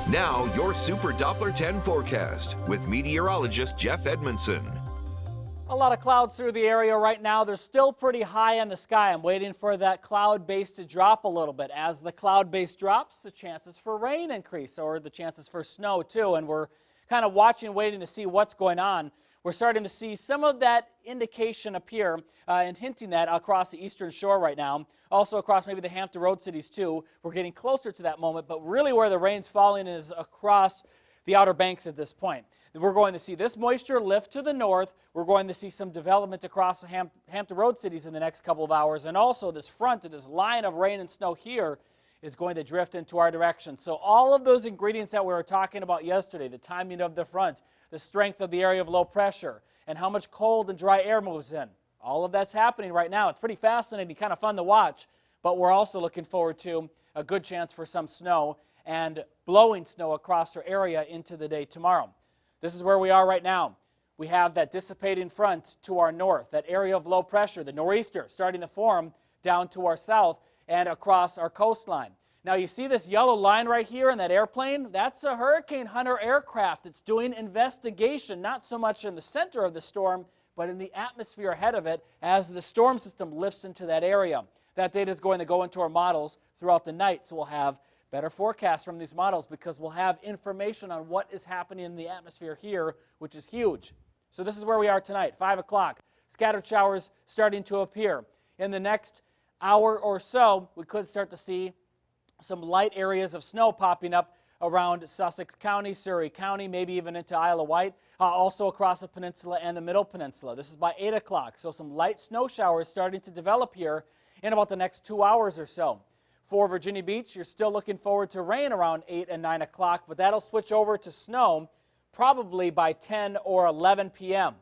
Now, your Super Doppler 10 forecast with meteorologist Jeff Edmondson. A lot of clouds through the area right now. They're still pretty high in the sky. I'm waiting for that cloud base to drop a little bit. As the cloud base drops, the chances for rain increase, or the chances for snow too. And we're kind of watching, waiting to see what's going on. We're starting to see some of that indication appear and hinting that across the eastern shore right now. Also across maybe the Hampton Road cities too. We're getting closer to that moment, but really where the rain's falling is across the Outer Banks at this point. We're going to see this moisture lift to the north. We're going to see some development across the Hampton Road cities in the next couple of hours. And also this front and this line of rain and snow here is going to drift into our direction. So all of those ingredients that we were talking about yesterday, the timing of the front, the strength of the area of low pressure, and how much cold and dry air moves in, all of that's happening right now. It's pretty fascinating, kind of fun to watch, but we're also looking forward to a good chance for some snow and blowing snow across our area into the day tomorrow. This is where we are right now. We have that dissipating front to our north, that area of low pressure, the nor'easter, starting to form down to our south and across our coastline. Now you see this yellow line right here in that airplane? That's a Hurricane Hunter aircraft. It's doing investigation, not so much in the center of the storm, but in the atmosphere ahead of it as the storm system lifts into that area. That data is going to go into our models throughout the night, so we'll have better forecasts from these models because we'll have information on what is happening in the atmosphere here, which is huge. So this is where we are tonight, 5 o'clock. Scattered showers starting to appear. In the next hour or so, we could start to see some light areas of snow popping up around Sussex County, Surrey County, maybe even into Isle of Wight, also across the peninsula and the middle peninsula. This is by 8 o'clock, so some light snow showers starting to develop here in about the next 2 hours or so. For Virginia Beach, you're still looking forward to rain around 8 and 9 o'clock, but that'll switch over to snow probably by 10 or 11 p.m.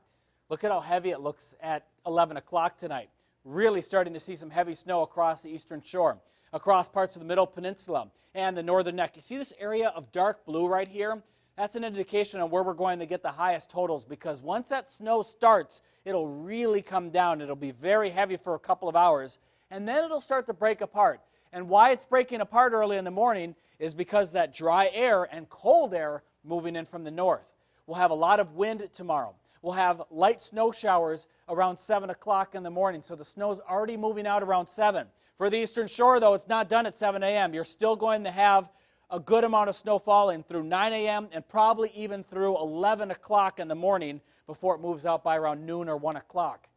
Look at how heavy it looks at 11 o'clock tonight. Really starting to see some heavy snow across the eastern shore, across parts of the middle peninsula and the northern neck. You see this area of dark blue right here? That's an indication of where we're going to get the highest totals because once that snow starts, it'll really come down. It'll be very heavy for a couple of hours, and then it'll start to break apart. And why it's breaking apart early in the morning is because that dry air and cold air moving in from the north. We'll have a lot of wind tomorrow. We'll have light snow showers around 7 o'clock in the morning, so the snow's already moving out around 7. For the eastern shore, though, it's not done at 7 a.m. You're still going to have a good amount of snow falling through 9 a.m. and probably even through 11 o'clock in the morning before it moves out by around noon or 1 o'clock.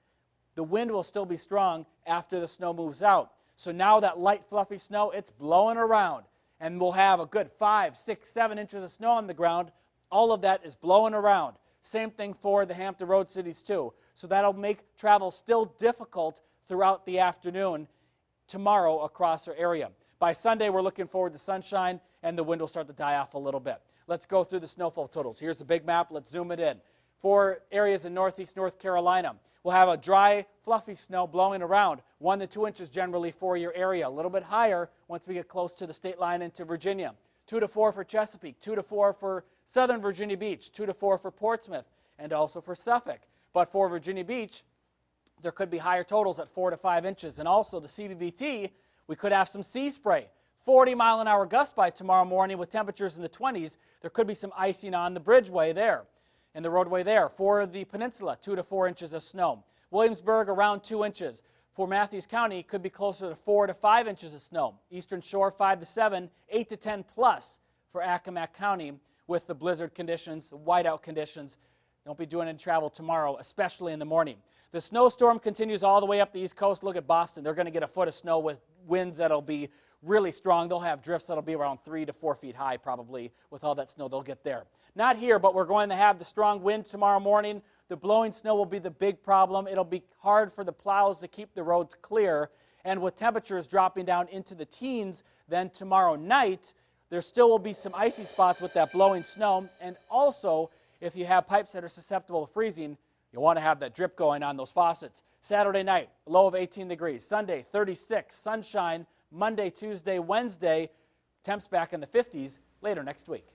The wind will still be strong after the snow moves out. So now that light, fluffy snow, it's blowing around, and we'll have a good 5, 6, 7 inches of snow on the ground. All of that is blowing around. Same thing for the Hampton Road cities too. So that'll make travel still difficult throughout the afternoon tomorrow across our area. By Sunday, we're looking forward to sunshine, and the wind will start to die off a little bit. Let's go through the snowfall totals. Here's the big map. Let's zoom it in. For areas in northeast North Carolina, we'll have a dry, fluffy snow blowing around, 1 to 2 inches generally for your area. A little bit higher once we get close to the state line into Virginia. 2 to 4 for Chesapeake, 2 to 4 for southern Virginia Beach, 2 to 4 for Portsmouth, and also for Suffolk. But for Virginia Beach, there could be higher totals at 4 to 5 inches. And also the CBBT, we could have some sea spray. 40-mile-an-hour gusts by tomorrow morning with temperatures in the 20s. There could be some icing on the bridgeway there and the roadway there. For the peninsula, 2 to 4 inches of snow. Williamsburg, around 2 inches. For Matthews County, could be closer to 4 to 5 inches of snow. Eastern Shore, 5 to 7, 8 to 10 plus for Accomack County with the blizzard conditions, whiteout conditions. Don't be doing any travel tomorrow, especially in the morning. The snowstorm continues all the way up the East Coast. Look at Boston. They're going to get a foot of snow with winds that'll be really strong. They'll have drifts that'll be around 3 to 4 feet high probably with all that snow they'll get there. Not here, but we're going to have the strong wind tomorrow morning. The blowing snow will be the big problem. It'll be hard for the plows to keep the roads clear. And with temperatures dropping down into the teens, then tomorrow night, there still will be some icy spots with that blowing snow. And also, if you have pipes that are susceptible to freezing, you want to have that drip going on those faucets. Saturday night, low of 18 degrees. Sunday, 36, sunshine. Monday, Tuesday, Wednesday, temps back in the 50s later next week.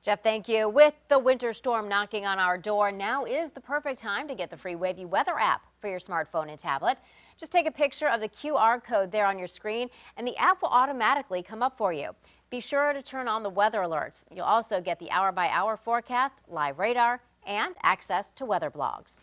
Jeff, thank you. With the winter storm knocking on our door, now is the perfect time to get the free Wavy Weather app for your smartphone and tablet. Just take a picture of the QR code there on your screen, and the app will automatically come up for you. be sure to turn on the weather alerts. You'll also get the hour-by-hour forecast, live radar, and access to weather blogs.